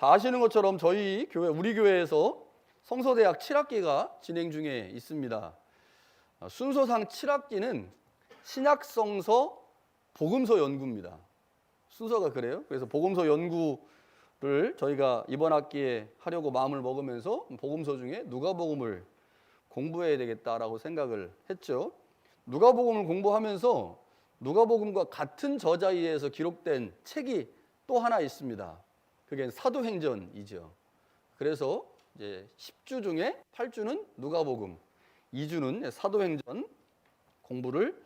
다 아시는 것처럼 저희 교회, 우리 교회에서 성서대학 7학기가 진행 중에 있습니다. 순서상 7학기는 신약성서 복음서 연구입니다. 순서가 그래요. 그래서 복음서 연구를 저희가 이번 학기에 하려고 마음을 먹으면서 복음서 중에 누가복음을 공부해야 되겠다라고 생각을 했죠. 누가복음을 공부하면서 누가복음과 같은 저자에 의해서 기록된 책이 또 하나 있습니다. 그게 사도행전이죠. 그래서 이제 10주 중에 8주는 누가복음, 2주는 사도행전 공부를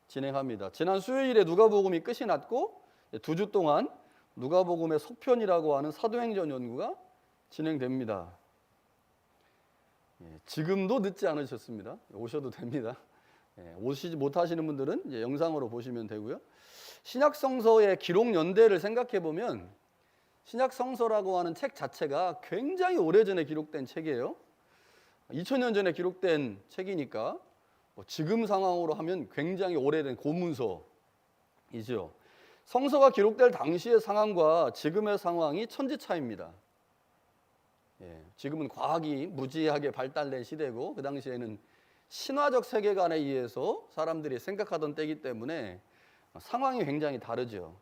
진행합니다. 지난 수요일에 누가복음이 끝이 났고 2주 동안 누가복음의 속편이라고 하는 사도행전 연구가 진행됩니다. 지금도 늦지 않으셨습니다. 오셔도 됩니다. 오시지 못하시는 분들은 이제 영상으로 보시면 되고요. 신약성서의 기록 연대를 생각해 보면 신약성서라고 하는 책 자체가 굉장히 오래전에 기록된 책이에요. 2000년 전에 기록된 책이니까 지금 상황으로 하면 굉장히 오래된 고문서이죠. 성서가 기록될 당시의 상황과 지금의 상황이 천지차이입니다. 지금은 과학이 무지하게 발달된 시대고 그 당시에는 신화적 세계관에 의해서 사람들이 생각하던 때이기 때문에 상황이 굉장히 다르죠.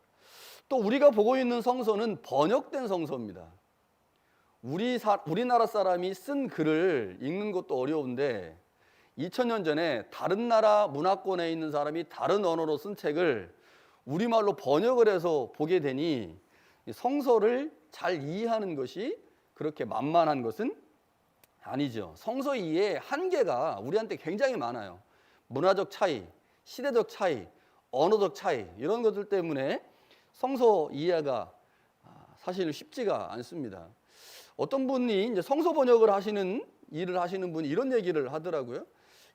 또 우리가 보고 있는 성서는 번역된 성서입니다. 우리나라 사람이 쓴 글을 읽는 것도 어려운데 2000년 전에 다른 나라 문화권에 있는 사람이 다른 언어로 쓴 책을 우리말로 번역을 해서 보게 되니 성서를 잘 이해하는 것이 그렇게 만만한 것은 아니죠. 성서 이해의 한계가 우리한테 굉장히 많아요. 문화적 차이, 시대적 차이, 언어적 차이 이런 것들 때문에 성서 이해가 사실 쉽지가 않습니다. 어떤 분이 이제 성서 번역을 하시는 일을 하시는 분이 이런 얘기를 하더라고요.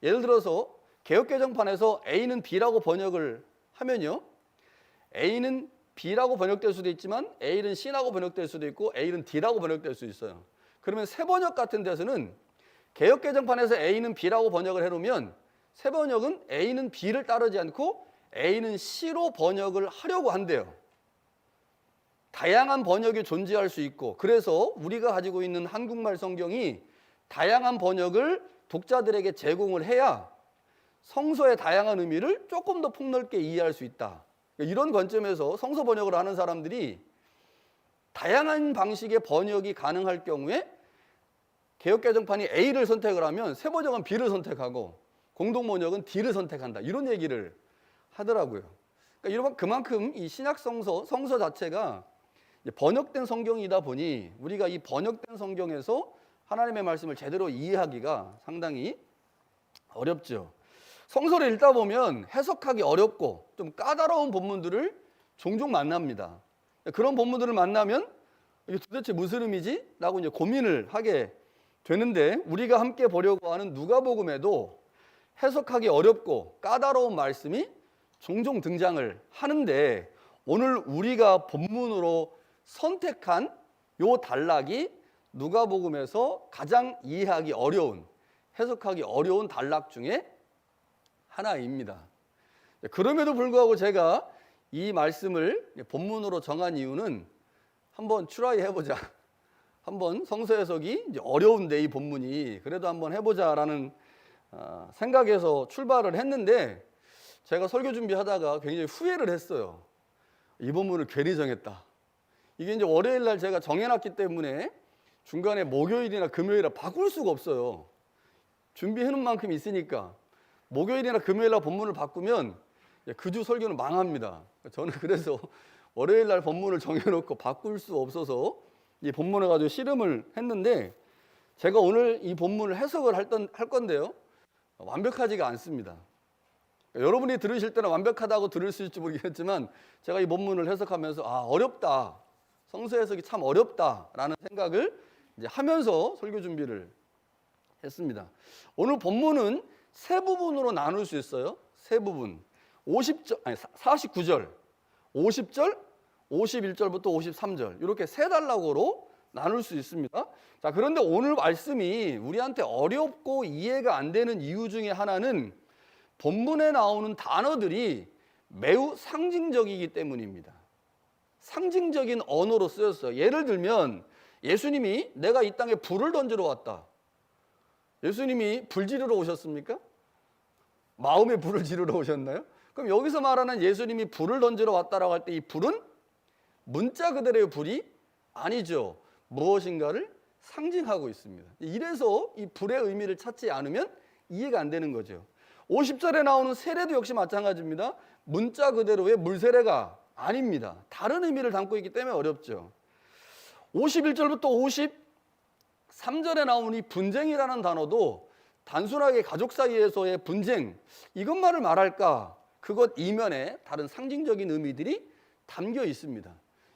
예를 들어서 개역개정판에서 A는 B라고 번역을 하면요, A는 B라고 번역될 수도 있지만 A는 C라고 번역될 수도 있고 A는 D라고 번역될 수 있어요. 그러면 새 번역 같은 데서는 개역개정판에서 A는 B라고 번역을 해놓으면 새 번역은 A는 B를 따르지 않고 A는 C로 번역을 하려고 한대요. 다양한 번역이 존재할 수 있고, 그래서 우리가 가지고 있는 한국말 성경이 다양한 번역을 독자들에게 제공을 해야 성서의 다양한 의미를 조금 더 폭넓게 이해할 수 있다. 이런 관점에서 성서 번역을 하는 사람들이 다양한 방식의 번역이 가능할 경우에 개역개정판이 A를 선택을 하면 새 번역은 B를 선택하고 공동 번역은 D를 선택한다. 이런 얘기를 하더라고요. 그러니까 그만큼 이 신약 성서 자체가 번역된 성경이다 보니 우리가 이 번역된 성경에서 하나님의 말씀을 제대로 이해하기가 상당히 어렵죠. 성서를 읽다 보면 해석하기 어렵고 좀 까다로운 본문들을 종종 만납니다. 그런 본문들을 만나면 이게 도대체 무슨 의미지? 라고 이제 고민을 하게 되는데, 우리가 함께 보려고 하는 누가복음에도 해석하기 어렵고 까다로운 말씀이 종종 등장을 하는데, 오늘 우리가 본문으로 선택한 요 단락이 누가복음에서 가장 이해하기 어려운, 해석하기 어려운 단락 중에 하나입니다. 그럼에도 불구하고 제가 이 말씀을 본문으로 정한 이유는 한번 트라이 해보자. 한번 성서 해석이 이제 어려운데 이 본문이 그래도 한번 해보자라는 생각에서 출발을 했는데, 제가 설교 준비하다가 굉장히 후회를 했어요. 이 본문을 괜히 정했다. 이게 이제 월요일 날 제가 정해놨기 때문에 중간에 목요일이나 금요일이나 바꿀 수가 없어요. 준비해놓은 만큼 있으니까 목요일이나 금요일 날 본문을 바꾸면 그 주 설교는 망합니다. 저는 그래서 월요일 날 본문을 정해놓고 바꿀 수 없어서 이 본문을 가지고 씨름을 했는데, 제가 오늘 이 본문을 해석을 할 건데요, 완벽하지가 않습니다. 여러분이 들으실 때는 완벽하다고 들을 수 있을지 모르겠지만 제가 이 본문을 해석하면서 어렵다, 성서 해석이 참 어렵다라는 생각을 이제 하면서 설교 준비를 했습니다. 오늘 본문은 세 부분으로 나눌 수 있어요. 세 부분. 49절, 50절, 51절부터 53절 이렇게 세 단락으로 나눌 수 있습니다. 자, 그런데 오늘 말씀이 우리한테 어렵고 이해가 안 되는 이유 중에 하나는 본문에 나오는 단어들이 매우 상징적이기 때문입니다. 상징적인 언어로 쓰였어요. 예를 들면 예수님이 내가 이 땅에 불을 던지러 왔다. 예수님이 불 지르러 오셨습니까? 마음의 불을 지르러 오셨나요? 그럼 여기서 말하는 예수님이 불을 던지러 왔다라고 할 때 이 불은 문자 그대로의 불이 아니죠. 무엇인가를 상징하고 있습니다. 이래서 이 불의 의미를 찾지 않으면 이해가 안 되는 거죠. 50절에 나오는 세례도 역시 마찬가지입니다. 문자 그대로의 물세례가 아닙니다. 다른 의미를 담고 있기 때문에 어렵죠. 51절부터 53절에 나오는 이 분쟁이라는 단어도 단순하게 가족 사이에서의 분쟁, 이것만을 말할까? 그것 이면에 다른 상징적인 의미들이 담겨 있습니다.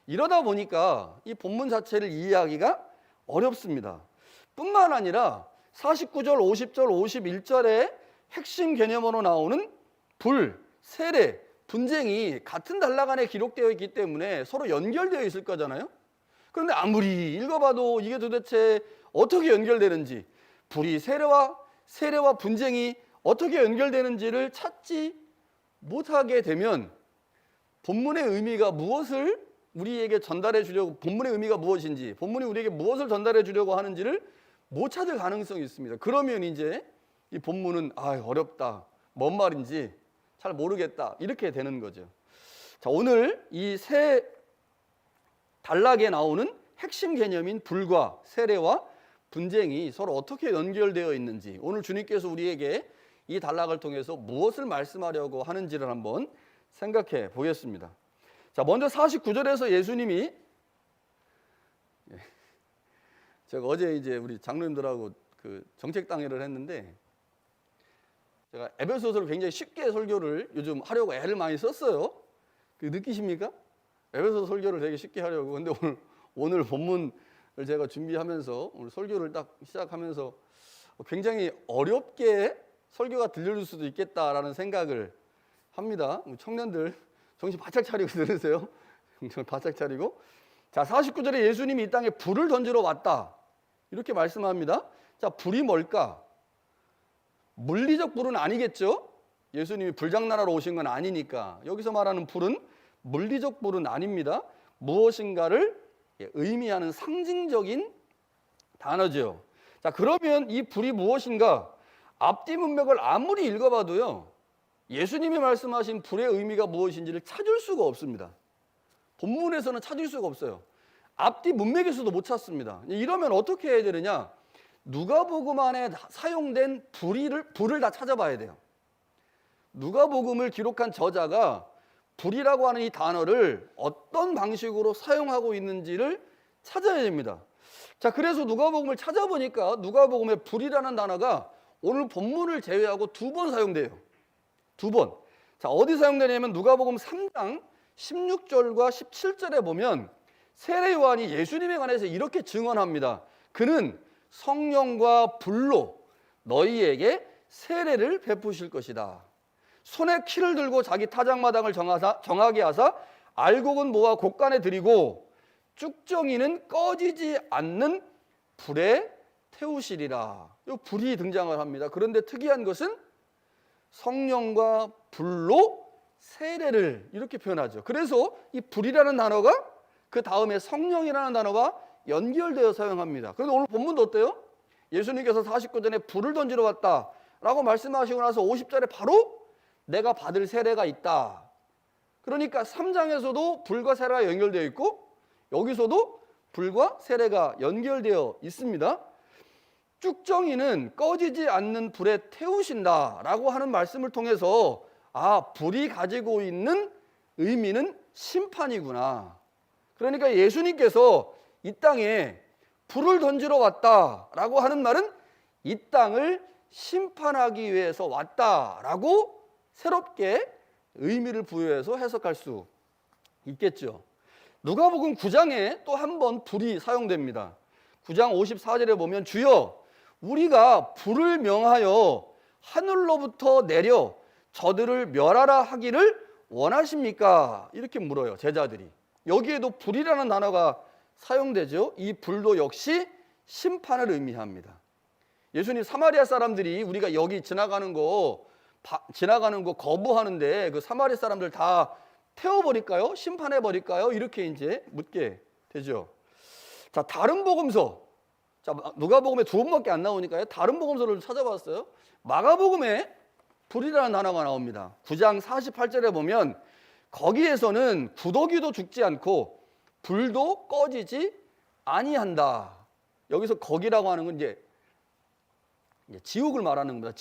이러다 보니까 이 본문 자체를 이해하기가 어렵습니다. 뿐만 아니라 49절, 50절, 51절에 핵심 개념으로 나오는 불, 세례, 분쟁이 같은 단락 안에 기록되어 있기 때문에 서로 연결되어 있을 거잖아요. 그런데 아무리 읽어봐도 이게 도대체 어떻게 연결되는지, 불이 세례와 분쟁이 어떻게 연결되는지를 찾지 못하게 되면 본문의 의미가 무엇을 우리에게 전달해 주려고, 본문의 의미가 무엇인지, 본문이 우리에게 무엇을 전달해 주려고 하는지를 못 찾을 가능성이 있습니다. 그러면 이제 이 본문은 어렵다, 뭔 말인지 잘 모르겠다, 이렇게 되는 거죠. 자, 오늘 이 세 단락에 나오는 핵심 개념인 불과 세례와 분쟁이 서로 어떻게 연결되어 있는지, 오늘 주님께서 우리에게 이 단락을 통해서 무엇을 말씀하려고 하는지를 한번 생각해 보겠습니다. 자, 먼저 49절에서 예수님이, 제가 어제 이제 우리 장로님들하고 그 정책 강의를 했는데, 제가 에베소서를 굉장히 쉽게 설교를 요즘 하려고 애를 많이 썼어요. 그 느끼십니까? 에베소서 설교를 되게 쉽게 하려고. 근데 오늘 본문을 제가 준비하면서, 오늘 설교를 딱 시작하면서 굉장히 어렵게 설교가 들려줄 수도 있겠다라는 생각을 합니다. 청년들 정신 바짝 차리고 들으세요. 정신 바짝 차리고. 자, 49절에 예수님이 이 땅에 불을 던지러 왔다, 이렇게 말씀합니다. 자, 불이 뭘까? 물리적 불은 아니겠죠? 예수님이 불장난하러 오신 건 아니니까. 여기서 말하는 불은 물리적 불은 아닙니다. 무엇인가를 의미하는 상징적인 단어죠. 자, 그러면 이 불이 무엇인가? 앞뒤 문맥을 아무리 읽어봐도요, 예수님이 말씀하신 불의 의미가 무엇인지를 찾을 수가 없습니다. 본문에서는 찾을 수가 없어요. 앞뒤 문맥에서도 못 찾습니다. 이러면 어떻게 해야 되느냐? 누가복음 안에 사용된 불을 다 찾아봐야 돼요. 누가복음을 기록한 저자가 불이라고 하는 이 단어를 어떤 방식으로 사용하고 있는지를 찾아야 됩니다. 자, 그래서 누가복음을 찾아보니까 누가복음의 불이라는 단어가 오늘 본문을 제외하고 2번 사용돼요. 2번. 자, 어디 사용되냐면 누가복음 3장 16절과 17절에 보면 세례 요한이 예수님에 관해서 이렇게 증언합니다. 그는 성령과 불로 너희에게 세례를 베푸실 것이다. 손에 키를 들고 자기 타작마당을 정하게 하사 알곡은 모아 곡간에 들이고 쭉정이는 꺼지지 않는 불에 태우시리라. 이 불이 등장을 합니다. 그런데 특이한 것은 성령과 불로 세례를 이렇게 표현하죠. 그래서 이 불이라는 단어가 그 다음에 성령이라는 단어와 연결되어 사용합니다. 그런데 오늘 본문도 어때요? 예수님께서 49절에 불을 던지러 왔다라고 말씀하시고 나서 50절에 바로 내가 받을 세례가 있다. 그러니까 3장에서도 불과 세례가 연결되어 있고 여기서도 불과 세례가 연결되어 있습니다. 쭉정이는 꺼지지 않는 불에 태우신다라고 하는 말씀을 통해서 불이 가지고 있는 의미는 심판이구나. 그러니까 예수님께서 이 땅에 불을 던지러 왔다라고 하는 말은 이 땅을 심판하기 위해서 왔다라고 새롭게 의미를 부여해서 해석할 수 있겠죠. 누가복음 9장에 또 한 번 불이 사용됩니다. 9장 54절에 보면 주여 우리가 불을 명하여 하늘로부터 내려 저들을 멸하라 하기를 원하십니까? 이렇게 물어요, 제자들이. 여기에도 불이라는 단어가 사용되죠. 이 불도 역시 심판을 의미합니다. 예수님 사마리아 사람들이 우리가 여기 지나가는 거 거부하는데 그 사마리아 사람들 다 태워버릴까요? 심판해버릴까요? 이렇게 이제 묻게 되죠. 자, 다른 복음서. 자, 누가복음에 두 번밖에 안 나오니까요. 다른 복음서를 찾아봤어요. 마가복음에 불이라는 단어가 나옵니다. 9장 48절에 보면 거기에서는 구더기도 죽지 않고 불도 꺼지지 아니한다. 여기서 거기라고 하는 건 이제 지옥을 말하는 겁니다.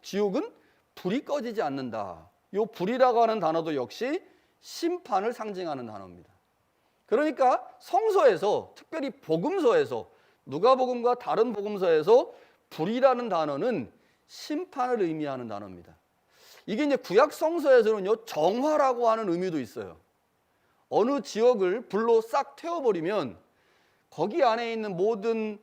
지옥은 불이 꺼지지 않는다. 이 불이라고 하는 단어도 역시 심판을 상징하는 단어입니다. 그러니까 성서에서, 특별히 복음서에서, 누가복음과 다른 복음서에서 불이라는 단어는 심판을 의미하는 단어입니다. 이게 이제 구약 성서에서는요, 정화라고 하는 의미도 있어요. 어느 지역을 불로 싹 태워버리면 거기 안에 있는 모든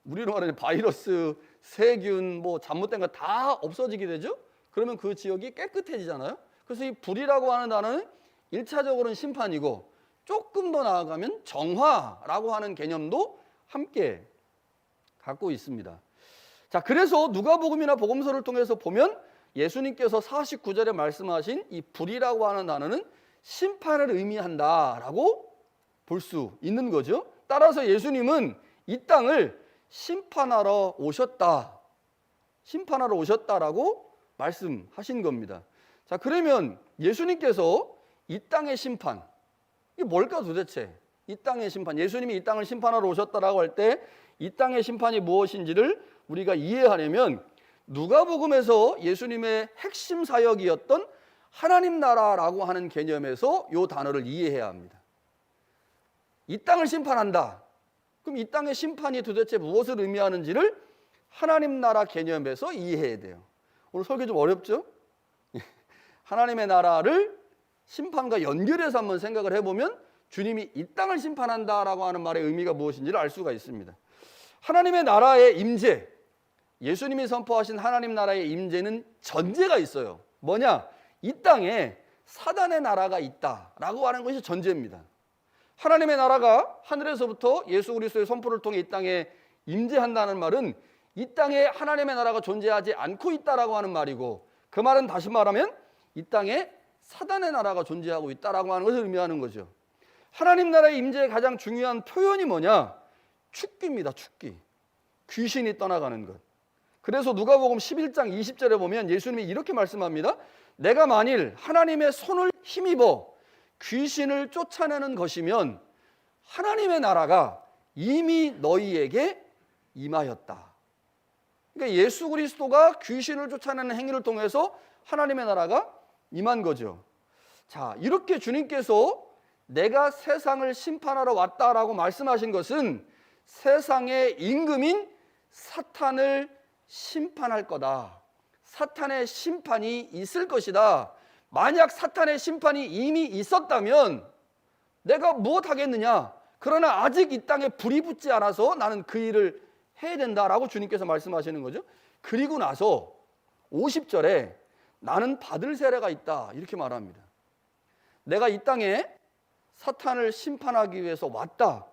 우리로 말하는 바이러스, 세균, 잘못된 거 다 없어지게 되죠. 그러면 그 지역이 깨끗해지잖아요. 그래서 이 불이라고 하는 단어는 1차적으로는 심판이고 조금 더 나아가면 정화라고 하는 개념도 함께 갖고 있습니다. 자, 그래서 누가복음이나 복음서를 통해서 보면 예수님께서 49절에 말씀하신 이 불이라고 하는 단어는 심판을 의미한다라고 볼 수 있는 거죠. 따라서 예수님은 이 땅을 심판하러 오셨다라고 말씀하신 겁니다. 자, 그러면 예수님께서 이 땅의 심판, 이게 뭘까 도대체? 이 땅의 심판, 예수님이 이 땅을 심판하러 오셨다라고 할 때 이 땅의 심판이 무엇인지를 우리가 이해하려면 누가복음에서 예수님의 핵심 사역이었던 하나님 나라라고 하는 개념에서 이 단어를 이해해야 합니다. 이 땅을 심판한다. 그럼 이 땅의 심판이 도대체 무엇을 의미하는지를 하나님 나라 개념에서 이해해야 돼요. 오늘 설교 좀 어렵죠? 하나님의 나라를 심판과 연결해서 한번 생각을 해보면 주님이 이 땅을 심판한다라고 하는 말의 의미가 무엇인지를 알 수가 있습니다. 하나님의 나라의 임재, 예수님이 선포하신 하나님 나라의 임재는 전제가 있어요. 뭐냐? 이 땅에 사단의 나라가 있다라고 하는 것이 전제입니다. 하나님의 나라가 하늘에서부터 예수 그리스도의 선포를 통해 이 땅에 임재한다는 말은 이 땅에 하나님의 나라가 존재하지 않고 있다라고 하는 말이고, 그 말은 다시 말하면 이 땅에 사단의 나라가 존재하고 있다라고 하는 것을 의미하는 거죠. 하나님 나라의 임재의 가장 중요한 표현이 뭐냐? 축기입니다. 축기. 귀신이 떠나가는 것. 그래서 누가복음 11장 20절에 보면 예수님이 이렇게 말씀합니다. 내가 만일 하나님의 손을 힘입어 귀신을 쫓아내는 것이면 하나님의 나라가 이미 너희에게 임하였다. 그러니까 예수 그리스도가 귀신을 쫓아내는 행위를 통해서 하나님의 나라가 임한 거죠. 자, 이렇게 주님께서 내가 세상을 심판하러 왔다라고 말씀하신 것은 세상의 임금인 사탄을 심판할 거다. 사탄의 심판이 있을 것이다. 만약 사탄의 심판이 이미 있었다면 내가 무엇 하겠느냐? 그러나 아직 이 땅에 불이 붙지 않아서 나는 그 일을 해야 된다라고 주님께서 말씀하시는 거죠. 그리고 나서 50절에 나는 받을 세례가 있다 이렇게 말합니다. 내가 이 땅에 사탄을 심판하기 위해서 왔다.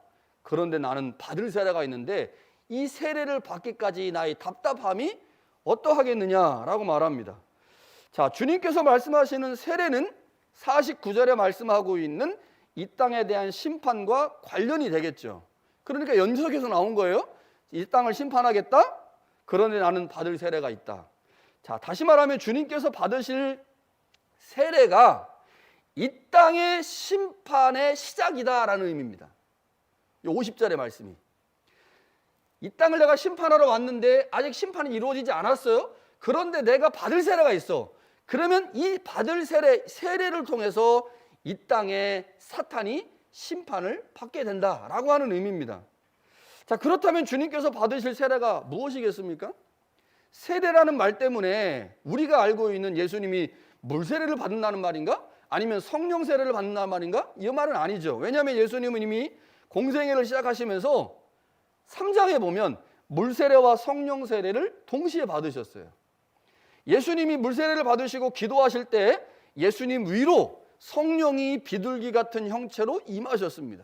그런데 나는 받을 세례가 있는데 이 세례를 받기까지 나의 답답함이 어떠하겠느냐라고 말합니다. 자, 주님께서 말씀하시는 세례는 49절에 말씀하고 있는 이 땅에 대한 심판과 관련이 되겠죠. 그러니까 연속해서 나온 거예요. 이 땅을 심판하겠다. 그런데 나는 받을 세례가 있다. 자, 다시 말하면 주님께서 받으실 세례가 이 땅의 심판의 시작이다라는 의미입니다. 50절의 말씀이. 이 땅을 내가 심판하러 왔는데 아직 심판이 이루어지지 않았어요. 그런데 내가 받을 세례가 있어. 그러면 이 받을 세례를 통해서 이 땅에 사탄이 심판을 받게 된다라고 하는 의미입니다. 자, 그렇다면 주님께서 받으실 세례가 무엇이겠습니까? 세례라는 말 때문에 우리가 알고 있는 예수님이 물 세례를 받는다는 말인가? 아니면 성령 세례를 받는다는 말인가? 이 말은 아니죠. 왜냐하면 예수님은 이미 공생애를 시작하시면서 3장에 보면 물 세례와 성령 세례를 동시에 받으셨어요. 예수님이 물 세례를 받으시고 기도하실 때 예수님 위로 성령이 비둘기 같은 형체로 임하셨습니다.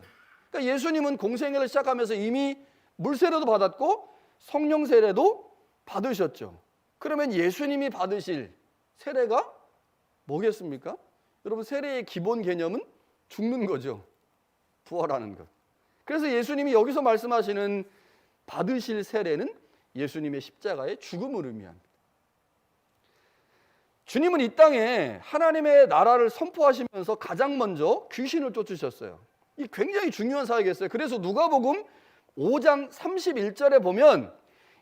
그러니까 예수님은 공생애를 시작하면서 이미 물 세례도 받았고 성령 세례도 받으셨죠. 그러면 예수님이 받으실 세례가 뭐겠습니까? 여러분, 세례의 기본 개념은 죽는 거죠. 부활하는 것. 그래서 예수님이 여기서 말씀하시는 받으실 세례는 예수님의 십자가의 죽음을 의미합니다. 주님은 이 땅에 하나님의 나라를 선포하시면서 가장 먼저 귀신을 쫓으셨어요. 이 굉장히 중요한 사역이었어요. 그래서 누가복음 5장 31절에 보면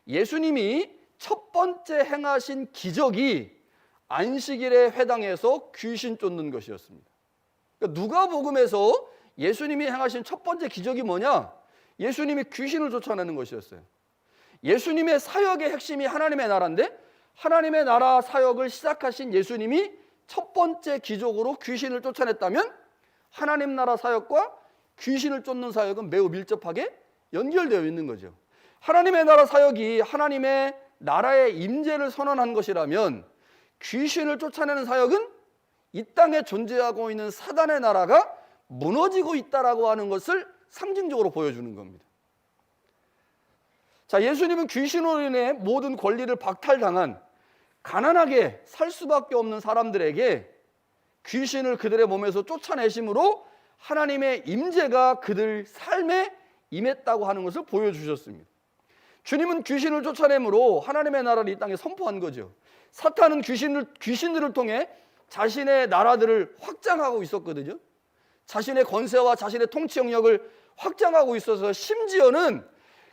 예수님이 첫 번째 행하신 기적이 안식일에 회당에서 귀신 쫓는 것이었습니다. 그러니까 누가복음에서 예수님이 행하신 첫 번째 기적이 뭐냐? 예수님이 귀신을 쫓아내는 것이었어요. 예수님의 사역의 핵심이 하나님의 나라인데 하나님의 나라 사역을 시작하신 예수님이 첫 번째 기적으로 귀신을 쫓아냈다면 하나님 나라 사역과 귀신을 쫓는 사역은 매우 밀접하게 연결되어 있는 거죠. 하나님의 나라 사역이 하나님의 나라의 임재를 선언한 것이라면 귀신을 쫓아내는 사역은 이 땅에 존재하고 있는 사단의 나라가 무너지고 있다라고 하는 것을 상징적으로 보여주는 겁니다. 자, 예수님은 귀신으로 인해 모든 권리를 박탈당한 가난하게 살 수밖에 없는 사람들에게 귀신을 그들의 몸에서 쫓아내심으로 하나님의 임재가 그들 삶에 임했다고 하는 것을 보여주셨습니다. 주님은 귀신을 쫓아내므로 하나님의 나라를 이 땅에 선포한 거죠. 사탄은 귀신들을 통해 자신의 나라들을 확장하고 있었거든요. 자신의 권세와 자신의 통치 영역을 확장하고 있어서 심지어는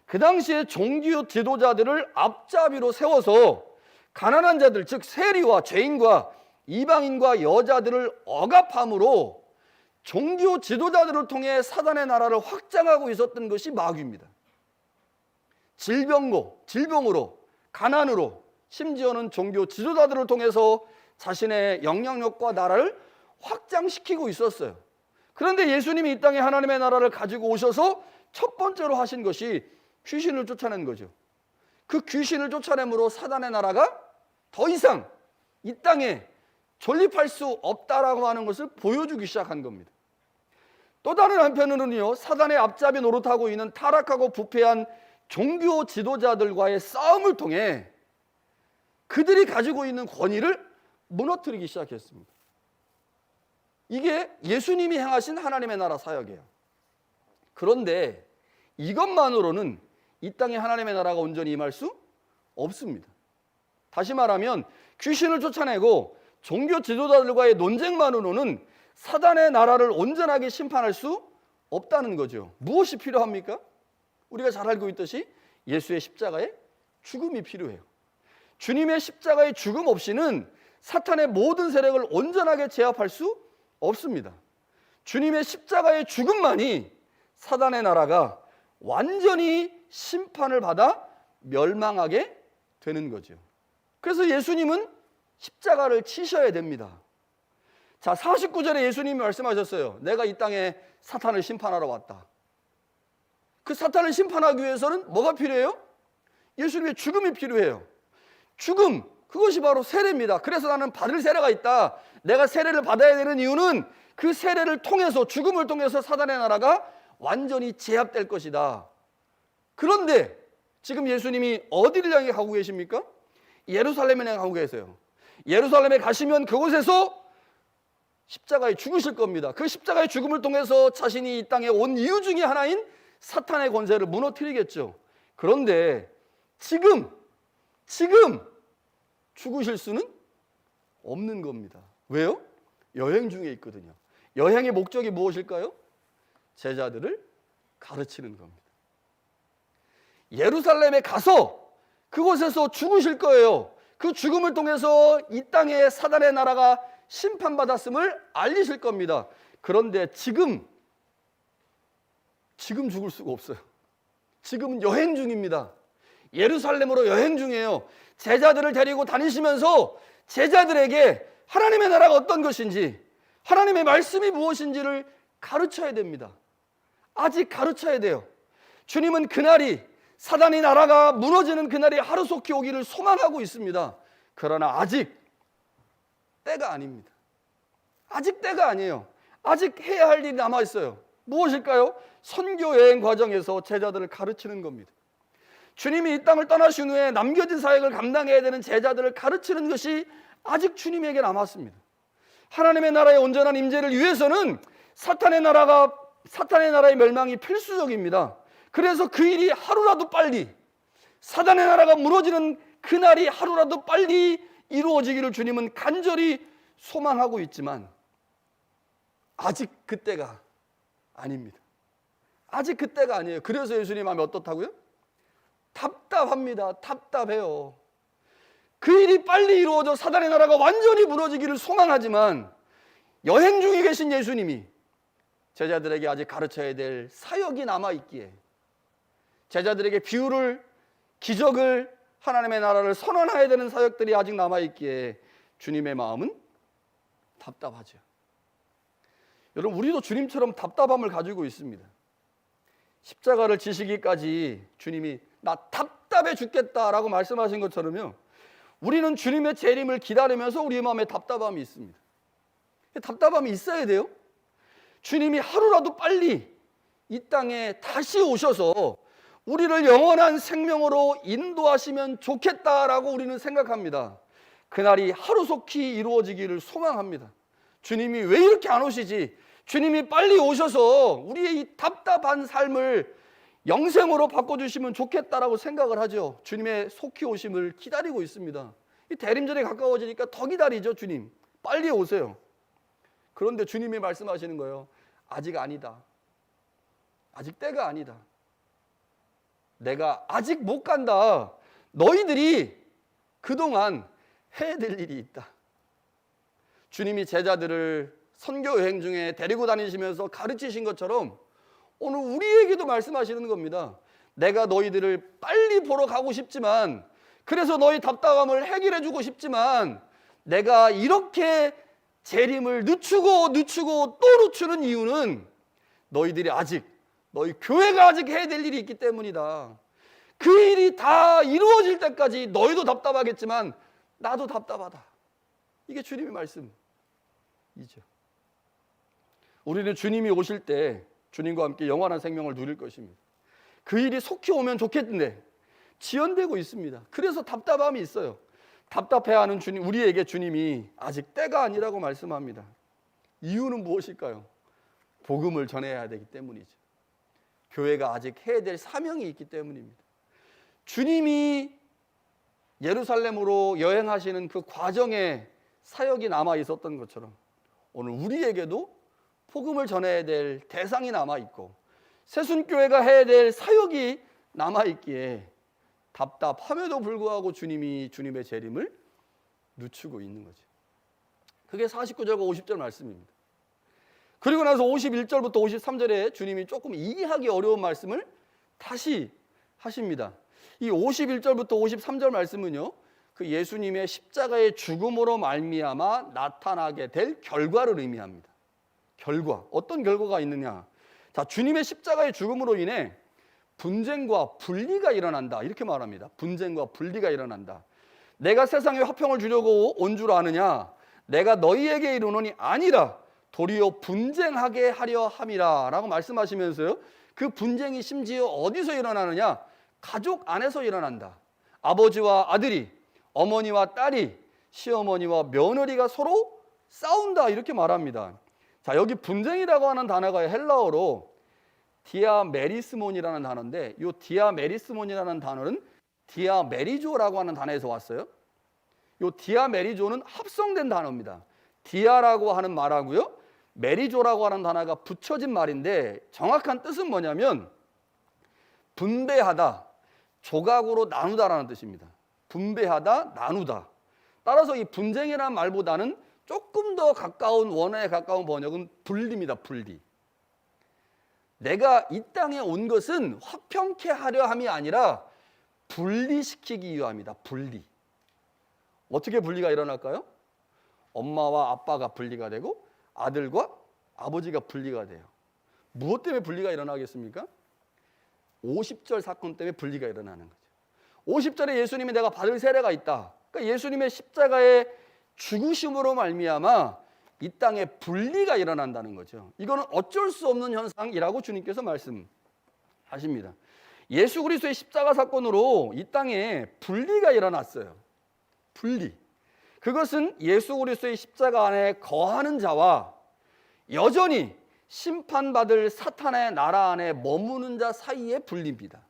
그 당시에 종교 지도자들을 앞잡이로 세워서 가난한 자들, 즉 세리와 죄인과 이방인과 여자들을 억압함으로 종교 지도자들을 통해 사단의 나라를 확장하고 있었던 것이 마귀입니다. 질병으로, 가난으로, 심지어는 종교 지도자들을 통해서 자신의 영향력과 나라를 확장시키고 있었어요. 그런데 예수님이 이 땅에 하나님의 나라를 가지고 오셔서 첫 번째로 하신 것이 귀신을 쫓아낸 거죠. 그 귀신을 쫓아냄으로 사단의 나라가 더 이상 이 땅에 존립할 수 없다라고 하는 것을 보여주기 시작한 겁니다. 또 다른 한편으로는요, 사단의 앞잡이 노릇하고 있는 타락하고 부패한 종교 지도자들과의 싸움을 통해 그들이 가지고 있는 권위를 무너뜨리기 시작했습니다. 이게 예수님이 행하신 하나님의 나라 사역이에요. 그런데 이것만으로는 이 땅에 하나님의 나라가 온전히 임할 수 없습니다. 다시 말하면 귀신을 쫓아내고 종교 지도자들과의 논쟁만으로는 사단의 나라를 온전하게 심판할 수 없다는 거죠. 무엇이 필요합니까? 우리가 잘 알고 있듯이 예수의 십자가의 죽음이 필요해요. 주님의 십자가의 죽음 없이는 사탄의 모든 세력을 온전하게 제압할 수 없습니다. 주님의 십자가의 죽음만이 사단의 나라가 완전히 심판을 받아 멸망하게 되는 거죠. 그래서 예수님은 십자가를 치셔야 됩니다. 자, 49절에 예수님이 말씀하셨어요. 내가 이 땅에 사탄을 심판하러 왔다. 그 사탄을 심판하기 위해서는 뭐가 필요해요? 예수님의 죽음이 필요해요. 죽음, 그것이 바로 세례입니다. 그래서 나는 받을 세례가 있다. 내가 세례를 받아야 되는 이유는 그 세례를 통해서, 죽음을 통해서 사단의 나라가 완전히 제압될 것이다. 그런데 지금 예수님이 어디를 향해 가고 계십니까? 예루살렘에 향해 가고 계세요. 예루살렘에 가시면 그곳에서 십자가에 죽으실 겁니다. 그 십자가의 죽음을 통해서 자신이 이 땅에 온 이유 중에 하나인 사탄의 권세를 무너뜨리겠죠. 그런데 지금 죽으실 수는 없는 겁니다. 왜요? 여행 중에 있거든요. 여행의 목적이 무엇일까요? 제자들을 가르치는 겁니다. 예루살렘에 가서 그곳에서 죽으실 거예요. 그 죽음을 통해서 이 땅에 사단의 나라가 심판받았음을 알리실 겁니다. 그런데 지금 죽을 수가 없어요. 지금은 여행 중입니다. 예루살렘으로 여행 중이에요. 제자들을 데리고 다니시면서 제자들에게 하나님의 나라가 어떤 것인지, 하나님의 말씀이 무엇인지를 가르쳐야 됩니다. 아직 가르쳐야 돼요. 주님은 그날이, 사단의 나라가 무너지는 그날이 하루속히 오기를 소망하고 있습니다. 그러나 아직 때가 아닙니다. 아직 때가 아니에요. 아직 해야 할 일이 남아있어요. 무엇일까요? 선교 여행 과정에서 제자들을 가르치는 겁니다. 주님이 이 땅을 떠나신 후에 남겨진 사역을 감당해야 되는 제자들을 가르치는 것이 아직 주님에게 남았습니다. 하나님의 나라의 온전한 임재를 위해서는 사탄의 나라가 사탄의 나라의 멸망이 필수적입니다. 그래서 그 일이 하루라도 빨리, 사단의 나라가 무너지는 그날이 하루라도 빨리 이루어지기를 주님은 간절히 소망하고 있지만 아직 그때가 아닙니다. 아직 그때가 아니에요. 그래서 예수님 마음이 어떻다고요? 답답합니다. 답답해요. 그 일이 빨리 이루어져 사단의 나라가 완전히 무너지기를 소망하지만 여행 중에 계신 예수님이 제자들에게 아직 가르쳐야 될 사역이 남아있기에, 제자들에게 비유를, 기적을, 하나님의 나라를 선언해야 되는 사역들이 아직 남아있기에 주님의 마음은 답답하죠. 여러분, 우리도 주님처럼 답답함을 가지고 있습니다. 십자가를 지시기까지 주님이 나 답답해 죽겠다라고 말씀하신 것처럼요, 우리는 주님의 재림을 기다리면서 우리의 마음에 답답함이 있습니다. 답답함이 있어야 돼요. 주님이 하루라도 빨리 이 땅에 다시 오셔서 우리를 영원한 생명으로 인도하시면 좋겠다라고 우리는 생각합니다. 그날이 하루속히 이루어지기를 소망합니다. 주님이 왜 이렇게 안 오시지? 주님이 빨리 오셔서 우리의 이 답답한 삶을 영생으로 바꿔주시면 좋겠다라고 생각을 하죠. 주님의 속히 오심을 기다리고 있습니다. 이 대림절에 가까워지니까 더 기다리죠. 주님 빨리 오세요. 그런데 주님이 말씀하시는 거예요. 아직 아니다. 아직 때가 아니다. 내가 아직 못 간다. 너희들이 그동안 해야 될 일이 있다. 주님이 제자들을 선교 여행 중에 데리고 다니시면서 가르치신 것처럼 오늘 우리에게도 말씀하시는 겁니다. 내가 너희들을 빨리 보러 가고 싶지만, 그래서 너희 답답함을 해결해 주고 싶지만, 내가 이렇게 재림을 늦추고 또 늦추는 이유는 너희들이 아직, 너희 교회가 아직 해야 될 일이 있기 때문이다. 그 일이 다 이루어질 때까지 너희도 답답하겠지만 나도 답답하다. 이게 주님의 말씀이죠. 우리는 주님이 오실 때 주님과 함께 영원한 생명을 누릴 것입니다. 그 일이 속히 오면 좋겠는데 지연되고 있습니다. 그래서 답답함이 있어요. 답답해하는 주님, 우리에게 주님이 아직 때가 아니라고 말씀합니다. 이유는 무엇일까요? 복음을 전해야 되기 때문이죠. 교회가 아직 해야 될 사명이 있기 때문입니다. 주님이 예루살렘으로 여행하시는 그 과정에 사역이 남아 있었던 것처럼 오늘 우리에게도 복음을 전해야 될 대상이 남아있고 새순교회가 해야 될 사역이 남아있기에 답답함에도 불구하고 주님이 주님의 재림을 늦추고 있는 거죠. 그게 49절과 50절 말씀입니다. 그리고 나서 51절부터 53절에 주님이 조금 이해하기 어려운 말씀을 다시 하십니다. 이 51절부터 53절 말씀은요, 그 예수님의 십자가의 죽음으로 말미암아 나타나게 될 결과를 의미합니다. 결과, 어떤 결과가 있느냐? 자, 주님의 십자가의 죽음으로 인해 분쟁과 분리가 일어난다, 이렇게 말합니다. 분쟁과 분리가 일어난다. 내가 세상에 화평을 주려고 온 줄 아느냐? 내가 너희에게 이르노니 아니라 도리어 분쟁하게 하려 함이라 라고 말씀하시면서요, 그 분쟁이 심지어 어디서 일어나느냐? 가족 안에서 일어난다. 아버지와 아들이, 어머니와 딸이, 시어머니와 며느리가 서로 싸운다, 이렇게 말합니다. 자, 여기 분쟁이라고 하는 단어가 헬라어로 디아메리스몬이라는 단어인데, 이 디아메리스몬이라는 단어는 디아메리조라고 하는 단어에서 왔어요. 이 디아메리조는 합성된 단어입니다. 디아라고 하는 말하고요, 메리조라고 하는 단어가 붙여진 말인데 정확한 뜻은 뭐냐면 분배하다, 조각으로 나누다라는 뜻입니다. 분배하다, 나누다. 따라서 이 분쟁이라는 말보다는 조금 더 가까운, 원어에 가까운 번역은 분리입니다. 분리. 내가 이 땅에 온 것은 화평케 하려 함이 아니라 분리시키기 위함이다. 분리. 어떻게 분리가 일어날까요? 엄마와 아빠가 분리가 되고 아들과 아버지가 분리가 돼요. 무엇 때문에 분리가 일어나겠습니까? 50절 사건 때문에 분리가 일어나는 거죠. 50절에 예수님이 내가 받을 세례가 있다. 그러니까 예수님의 십자가의 죽으심으로 말미암아 이 땅에 분리가 일어난다는 거죠. 이거는 어쩔 수 없는 현상이라고 주님께서 말씀하십니다. 예수 그리스도의 십자가 사건으로 이 땅에 분리가 일어났어요. 분리. 그것은 예수 그리스도의 십자가 안에 거하는 자와 여전히 심판받을 사탄의 나라 안에 머무는 자 사이에 분립니다.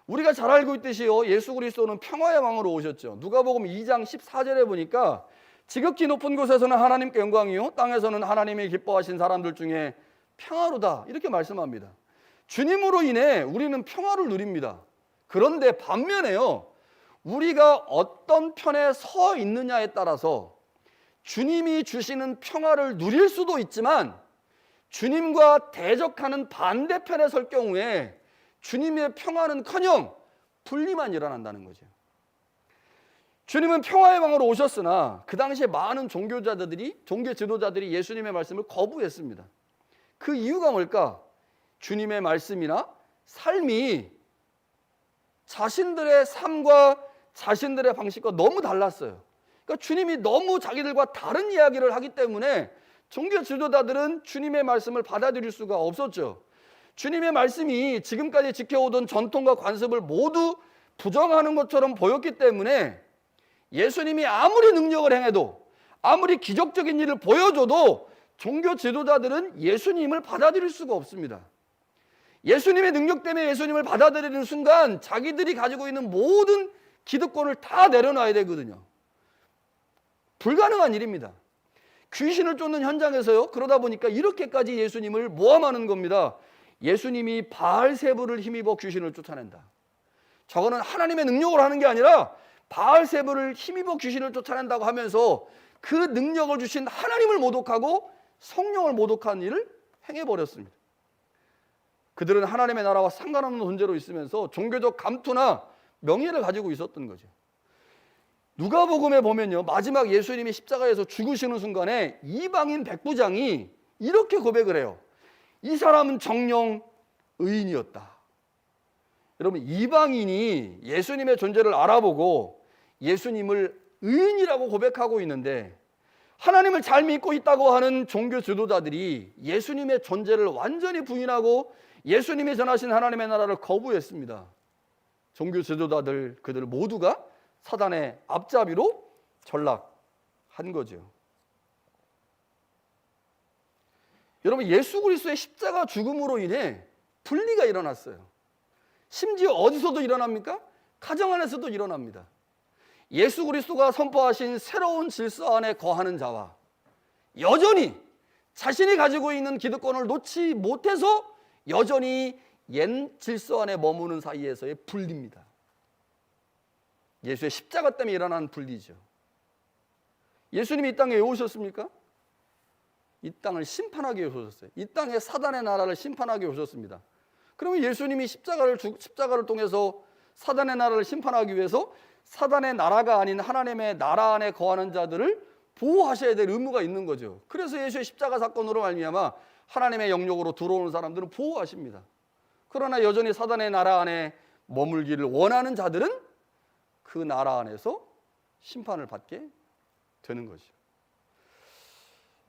우리가 잘 알고 있듯이요, 예수 그리스도는 평화의 왕으로 오셨죠. 누가복음 2장 14절에 보니까 지극히 높은 곳에서는 하나님께 영광이요 땅에서는 하나님이 기뻐하신 사람들 중에 평화로다, 이렇게 말씀합니다. 주님으로 인해 우리는 평화를 누립니다. 그런데 반면에요, 우리가 어떤 편에 서 있느냐에 따라서 주님이 주시는 평화를 누릴 수도 있지만 주님과 대적하는 반대편에 설 경우에 주님의 평화는커녕 분리만 일어난다는 거죠. 주님은 평화의 왕으로 오셨으나 그 당시에 많은 종교 지도자들이 예수님의 말씀을 거부했습니다. 그 이유가 뭘까? 주님의 말씀이나 삶이 자신들의 삶과 자신들의 방식과 너무 달랐어요. 그러니까 주님이 너무 자기들과 다른 이야기를 하기 때문에 종교 지도자들은 주님의 말씀을 받아들일 수가 없었죠. 주님의 말씀이 지금까지 지켜오던 전통과 관습을 모두 부정하는 것처럼 보였기 때문에 예수님이 아무리 능력을 행해도, 아무리 기적적인 일을 보여줘도 종교 지도자들은 예수님을 받아들일 수가 없습니다. 예수님의 능력 때문에 예수님을 받아들이는 순간 자기들이 가지고 있는 모든 기득권을 다 내려놔야 되거든요. 불가능한 일입니다. 귀신을 쫓는 현장에서요, 그러다 보니까 이렇게까지 예수님을 모함하는 겁니다. 예수님이 바알세불을 힘입어 귀신을 쫓아낸다. 저거는 하나님의 능력으로 하는 게 아니라 바알세불을 힘입어 귀신을 쫓아낸다고 하면서 그 능력을 주신 하나님을 모독하고 성령을 모독한 일을 행해버렸습니다. 그들은 하나님의 나라와 상관없는 존재로 있으면서 종교적 감투나 명예를 가지고 있었던 거죠. 누가복음에 보면요, 마지막 예수님이 십자가에서 죽으시는 순간에 이방인 백부장이 이렇게 고백을 해요. 이 사람은 정녕 의인이었다. 여러분, 이방인이 예수님의 존재를 알아보고 예수님을 의인이라고 고백하고 있는데 하나님을 잘 믿고 있다고 하는 종교 지도자들이 예수님의 존재를 완전히 부인하고 예수님이 전하신 하나님의 나라를 거부했습니다. 종교 지도자들, 그들 모두가 사단의 앞잡이로 전락한 거죠. 여러분, 예수 그리스도의 십자가 죽음으로 인해 분리가 일어났어요. 심지어 어디서도 일어납니까? 가정 안에서도 일어납니다. 예수 그리스도가 선포하신 새로운 질서 안에 거하는 자와 여전히 자신이 가지고 있는 기득권을 놓지 못해서 여전히 옛 질서 안에 머무는 사이에서의 분리입니다. 예수의 십자가 때문에 일어난 분리죠. 예수님이 이 땅에 왜 오셨습니까? 이 땅을 심판하기 위해 오셨어요. 이 땅에 사단의 나라를 심판하기 위해 오셨습니다. 그러면 예수님이 십자가를 통해서 사단의 나라를 심판하기 위해서 사단의 나라가 아닌 하나님의 나라 안에 거하는 자들을 보호하셔야 될 의무가 있는 거죠. 그래서 예수의 십자가 사건으로 말미암아 하나님의 영역으로 들어오는 사람들은 보호하십니다. 그러나 여전히 사단의 나라 안에 머물기를 원하는 자들은 그 나라 안에서 심판을 받게 되는 거죠.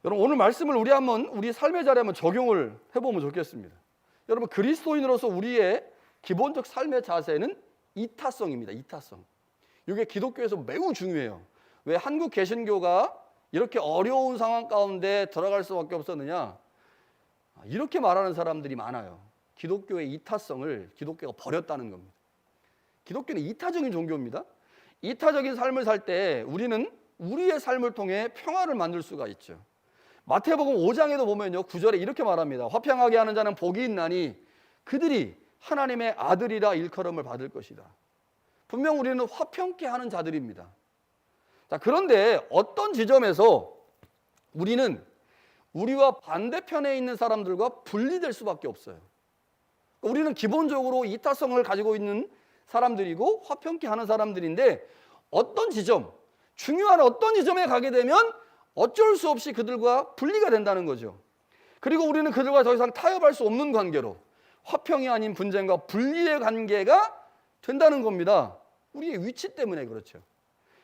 여러분, 오늘 말씀을 우리 삶의 자리에 한번 적용을 해보면 좋겠습니다. 여러분, 그리스도인으로서 우리의 기본적 삶의 자세는 이타성입니다. 이타성. 이게 기독교에서 매우 중요해요. 왜 한국 개신교가 이렇게 어려운 상황 가운데 들어갈 수밖에 없었느냐? 이렇게 말하는 사람들이 많아요. 기독교의 이타성을 기독교가 버렸다는 겁니다. 기독교는 이타적인 종교입니다. 이타적인 삶을 살 때 우리는 우리의 삶을 통해 평화를 만들 수가 있죠. 마태복음 5장에도 보면요, 9절에 이렇게 말합니다. 화평하게 하는 자는 복이 있나니 그들이 하나님의 아들이라 일컬음을 받을 것이다. 분명 우리는 화평케 하는 자들입니다. 자, 그런데 어떤 지점에서 우리는 우리와 반대편에 있는 사람들과 분리될 수밖에 없어요. 우리는 기본적으로 이타성을 가지고 있는 사람들이고 화평케 하는 사람들인데 어떤 지점, 중요한 어떤 지점에 가게 되면 어쩔 수 없이 그들과 분리가 된다는 거죠. 그리고 우리는 그들과 더 이상 타협할 수 없는 관계로 화평이 아닌 분쟁과 분리의 관계가 된다는 겁니다. 우리의 위치 때문에 그렇죠.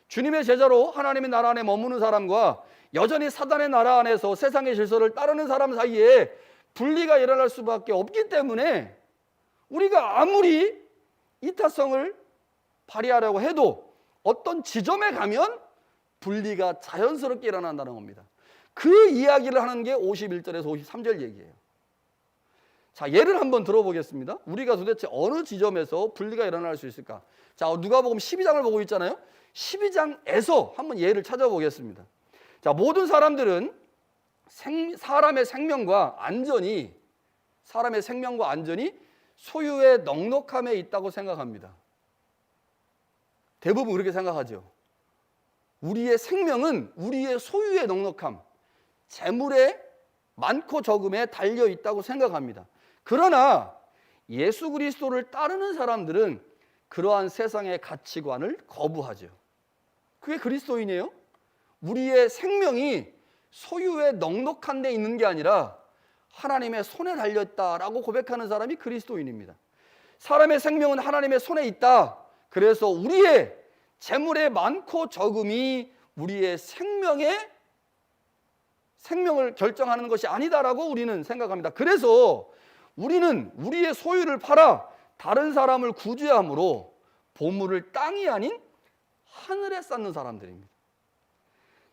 주님의 제자로 하나님의 나라 안에 머무는 사람과 여전히 사단의 나라 안에서 세상의 질서를 따르는 사람 사이에 분리가 일어날 수밖에 없기 때문에 우리가 아무리 이타성을 발휘하려고 해도 어떤 지점에 가면 분리가 자연스럽게 일어난다는 겁니다. 그 이야기를 하는 게 51절에서 53절 얘기예요. 자, 예를 한번 들어보겠습니다. 우리가 도대체 어느 지점에서 분리가 일어날 수 있을까? 자, 누가복음 12장을 보고 있잖아요. 12장에서 한번 예를 찾아보겠습니다. 자, 모든 사람들은 사람의 생명과 안전이 소유의 넉넉함에 있다고 생각합니다. 대부분 그렇게 생각하죠. 우리의 생명은 우리의 소유의 넉넉함, 재물의 많고 적음에 달려 있다고 생각합니다. 그러나 예수 그리스도를 따르는 사람들은 그러한 세상의 가치관을 거부하죠. 그게 그리스도인이에요. 우리의 생명이 소유의 넉넉한 데 있는 게 아니라 하나님의 손에 달렸다라고 고백하는 사람이 그리스도인입니다. 사람의 생명은 하나님의 손에 있다. 그래서 우리의 재물의 많고 적음이 우리의 생명을 결정하는 것이 아니다라고 우리는 생각합니다. 그래서 우리는 우리의 소유를 팔아 다른 사람을 구제함으로 보물을 땅이 아닌 하늘에 쌓는 사람들입니다.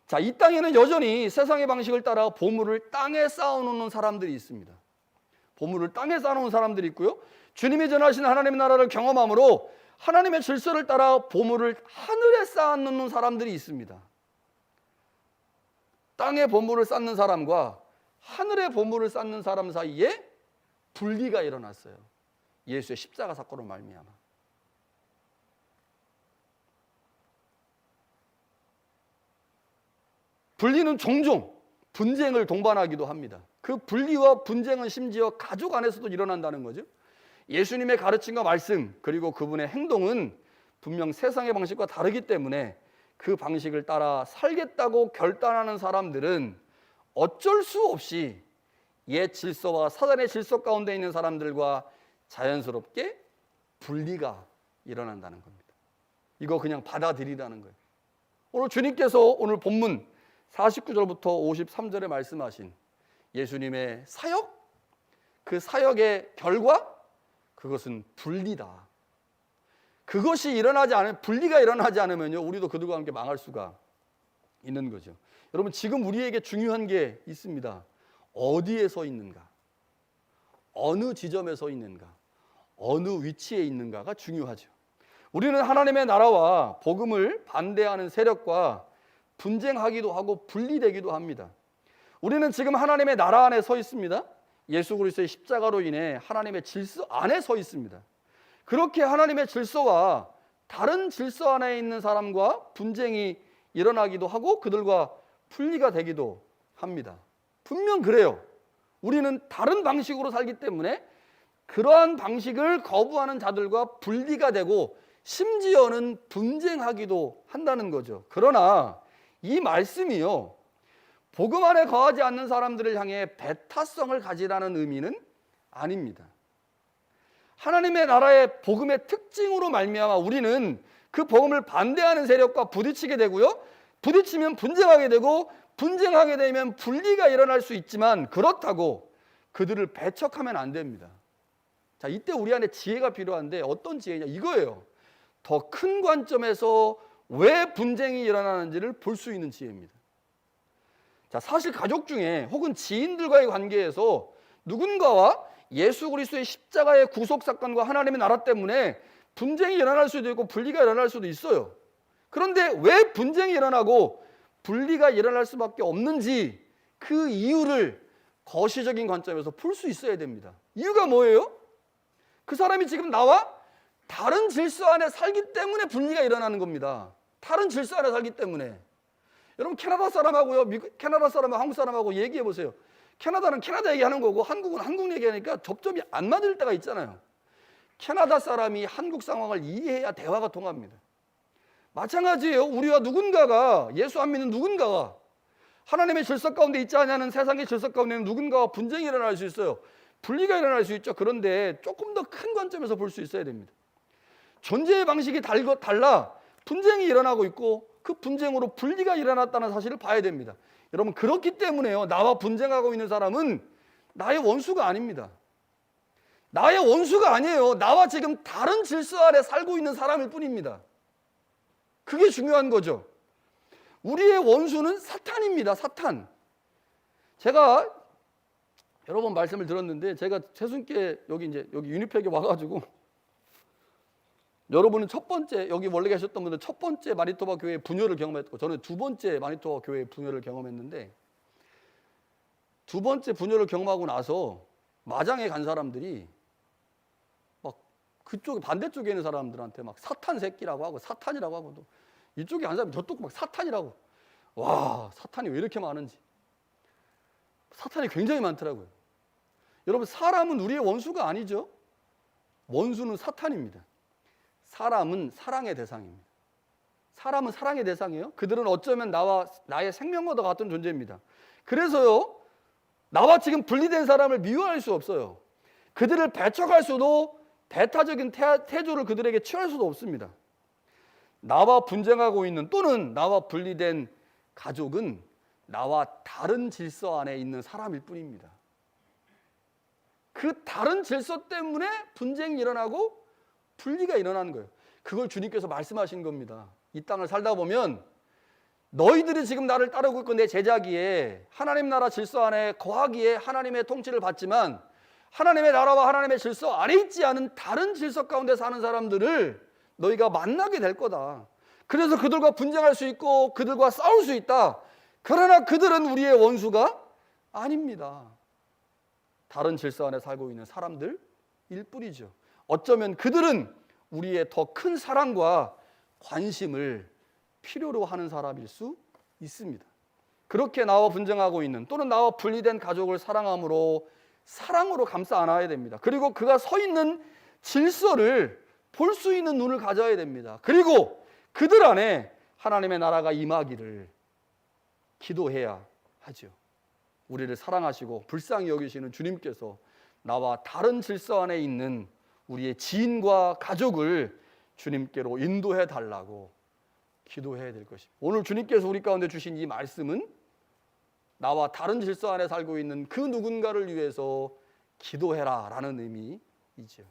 자, 이 땅에는 여전히 세상의 방식을 따라 보물을 땅에 쌓아놓는 사람들이 있습니다. 보물을 땅에 쌓아놓은 사람들이 있고요. 주님이 전하신 하나님의 나라를 경험함으로 하나님의 질서를 따라 보물을 하늘에 쌓아놓는 사람들이 있습니다. 땅에 보물을 쌓는 사람과 하늘에 보물을 쌓는 사람 사이에 분리가 일어났어요. 예수의 십자가 사건으로 말미암아. 분리는 종종 분쟁을 동반하기도 합니다. 그 분리와 분쟁은 심지어 가족 안에서도 일어난다는 거죠. 예수님의 가르침과 말씀 그리고 그분의 행동은 분명 세상의 방식과 다르기 때문에 그 방식을 따라 살겠다고 결단하는 사람들은 어쩔 수 없이 옛 질서와 사단의 질서 가운데 있는 사람들과 자연스럽게 분리가 일어난다는 겁니다. 이거 그냥 받아들이라는 거예요. 오늘 주님께서 오늘 본문 49절부터 53절에 말씀하신 예수님의 사역, 그 사역의 결과, 그것은 분리다. 그것이 분리가 일어나지 않으면요, 우리도 그들과 함께 망할 수가 있는 거죠. 여러분, 지금 우리에게 중요한 게 있습니다. 어디에 서 있는가? 어느 지점에 서 있는가? 어느 위치에 있는가가 중요하죠. 우리는 하나님의 나라와 복음을 반대하는 세력과 분쟁하기도 하고 분리되기도 합니다. 우리는 지금 하나님의 나라 안에 서 있습니다. 예수 그리스도의 십자가로 인해 하나님의 질서 안에 서 있습니다. 그렇게 하나님의 질서와 다른 질서 안에 있는 사람과 분쟁이 일어나기도 하고 그들과 분리가 되기도 합니다. 분명 그래요. 우리는 다른 방식으로 살기 때문에 그러한 방식을 거부하는 자들과 분리가 되고 심지어는 분쟁하기도 한다는 거죠. 그러나 이 말씀이요, 복음 안에 거하지 않는 사람들을 향해 배타성을 가지라는 의미는 아닙니다. 하나님의 나라의 복음의 특징으로 말미암아 우리는 그 복음을 반대하는 세력과 부딪히게 되고요, 부딪히면 분쟁하게 되고 분쟁하게 되면 분리가 일어날 수 있지만 그렇다고 그들을 배척하면 안 됩니다. 자, 이때 우리 안에 지혜가 필요한데 어떤 지혜냐, 이거예요. 더 큰 관점에서 왜 분쟁이 일어나는지를 볼 수 있는 지혜입니다. 자, 사실 가족 중에 혹은 지인들과의 관계에서 누군가와 예수 그리스도의 십자가의 구속 사건과 하나님의 나라 때문에 분쟁이 일어날 수도 있고 분리가 일어날 수도 있어요. 그런데 왜 분쟁이 일어나고 분리가 일어날 수밖에 없는지 그 이유를 거시적인 관점에서 볼 수 있어야 됩니다. 이유가 뭐예요? 그 사람이 지금 나와 다른 질서 안에 살기 때문에 분리가 일어나는 겁니다. 다른 질서 안에 살기 때문에. 여러분, 캐나다 사람하고요, 캐나다 사람하고 한국 사람하고 얘기해 보세요. 캐나다는 캐나다 얘기하는 거고 한국은 한국 얘기하니까 접점이 안 맞을 때가 있잖아요. 캐나다 사람이 한국 상황을 이해해야 대화가 통합니다. 마찬가지예요. 우리와 누군가가, 예수 안 믿는 누군가가 하나님의 질서 가운데 있지 않냐는 세상의 질서 가운데는 누군가와 분쟁이 일어날 수 있어요. 분리가 일어날 수 있죠. 그런데 조금 더 큰 관점에서 볼 수 있어야 됩니다. 존재의 방식이 달라 분쟁이 일어나고 있고 그 분쟁으로 분리가 일어났다는 사실을 봐야 됩니다. 여러분, 그렇기 때문에요, 나와 분쟁하고 있는 사람은 나의 원수가 아닙니다. 나의 원수가 아니에요. 나와 지금 다른 질서 아래 살고 있는 사람일 뿐입니다. 그게 중요한 거죠. 우리의 원수는 사탄입니다. 사탄. 제가 여러 번 말씀을 들었는데 제가 최순께 여기 유니팩에 와가지고 여러분은 첫 번째 여기 원래 계셨던 분들 첫 번째 마니토바 교회 분열을 경험했고 저는 두 번째 마니토바 교회 분열을 경험했는데 두 번째 분열을 경험하고 나서 마장에 간 사람들이 막 그쪽 반대쪽에 있는 사람들한테 막 사탄 새끼라고 하고 사탄이라고 하고 또 이쪽에 간 사람이 저쪽 막 사탄이라고 와 사탄이 왜 이렇게 많은지 사탄이 굉장히 많더라고요. 여러분 사람은 우리의 원수가 아니죠. 원수는 사탄입니다. 사람은 사랑의 대상입니다. 사람은 사랑의 대상이에요. 그들은 어쩌면 나의 생명과도 같은 존재입니다. 그래서요 나와 지금 분리된 사람을 미워할 수 없어요. 그들을 배척할 수도 배타적인 태조를 그들에게 취할 수도 없습니다. 나와 분쟁하고 있는 또는 나와 분리된 가족은 나와 다른 질서 안에 있는 사람일 뿐입니다. 그 다른 질서 때문에 분쟁이 일어나고 분리가 일어나는 거예요. 그걸 주님께서 말씀하신 겁니다. 이 땅을 살다 보면 너희들이 지금 나를 따르고 있고 내 제자기에 하나님 나라 질서 안에 거하기에 하나님의 통치를 받지만 하나님의 나라와 하나님의 질서 안에 있지 않은 다른 질서 가운데 사는 사람들을 너희가 만나게 될 거다. 그래서 그들과 분쟁할 수 있고 그들과 싸울 수 있다. 그러나 그들은 우리의 원수가 아닙니다. 다른 질서 안에 살고 있는 사람들일 뿐이죠. 어쩌면 그들은 우리의 더 큰 사랑과 관심을 필요로 하는 사람일 수 있습니다. 그렇게 나와 분쟁하고 있는 또는 나와 분리된 가족을 사랑으로 감싸 안아야 됩니다. 그리고 그가 서 있는 질서를 볼 수 있는 눈을 가져야 됩니다. 그리고 그들 안에 하나님의 나라가 임하기를 기도해야 하죠. 우리를 사랑하시고 불쌍히 여기시는 주님께서 나와 다른 질서 안에 있는 우리의 지인과 가족을 주님께로 인도해 달라고 기도해야 될 것입니다. 오늘 주님께서 우리 가운데 주신 이 말씀은 나와 다른 질서 안에 살고 있는 그 누군가를 위해서 기도해라 라는 의미이죠.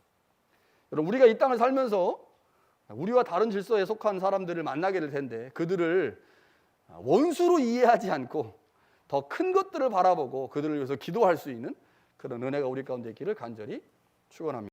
여러분 우리가 이 땅을 살면서 우리와 다른 질서에 속한 사람들을 만나게 될 텐데 그들을 원수로 이해하지 않고 더 큰 것들을 바라보고 그들을 위해서 기도할 수 있는 그런 은혜가 우리 가운데 있기를 간절히 축원합니다.